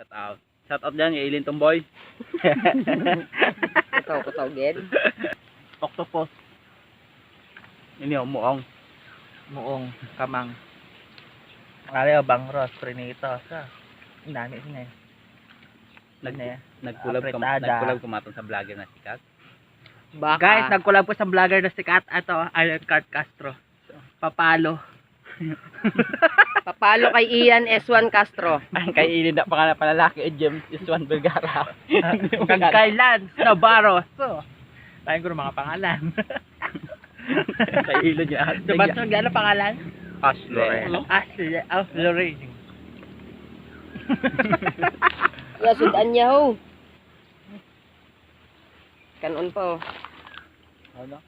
Shout out. Shout out dyan, Ilin Tomboy. Kataw gid. Octopus, Ini yung muong. muong, kamang. Kaya bangros, prinito. Sa, ang dami siya Nagkulab kumaton sa vlogger na sikat. Baka. Guys, nag-collab ko sa vlogger na sikat. Ito, Iron Card Castro. Papalo. Papalo kay Ian S1 Castro. Ay, kay Ilin na pangalan pa lalaki, James Iswan Vergara. Kay Lance Navarro. So, tayo ko ng mga pangalan. Kay Ilin niya. Diba ito, gano'n pangalan? Ashley. Ashley. Lorraine. Ya, sudan niya ho. Kanon pa oh. Ano?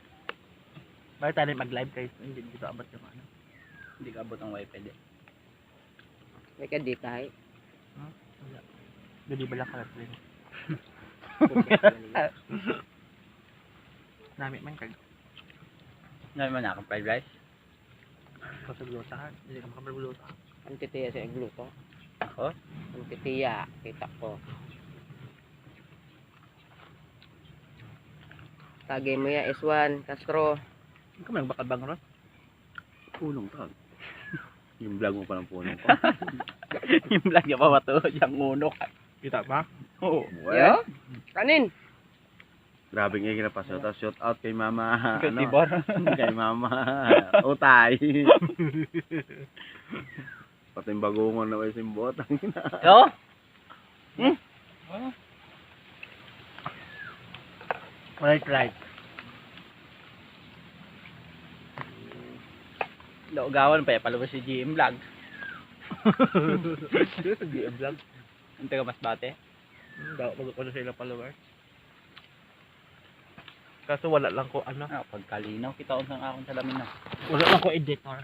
Bakit tayo mag-live guys? Hindi dito abot yung ano. Hindi ka abot ang wifi di. May kaditay. Hindi ba lang kalat rin? Nami man kag. Ngayon man akong fried rice. Kasaglusahan. Hindi ka makapaglusahan. Ang titiya sa igluto. Ako? Ang titiya. Kita ko. Tagay mo ya S1 Castro. Hindi ka man nagbakal ron? Punong tag. Yung vlog mo pa ng punong ko. Yung vlog niya pa ba ito? Yung unok. Kita ba? Oo. Yo. Kanin. Grabe nga kinapa shout out kay Mama. Kay Tibor. Kay Mama. Utay. Pati yung bagungon na may simbot. Yo? Right. Loogawan pa palabas si GM vlog. Dito sa GM vlog. Ang taga Masbate. Daw mag-ano sa ilang followers. Kaso wala lang ko ano. Ah, pagkalinaw kita unsang akong salamin na. Wala lang ko editor.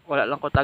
Wala lang ko tag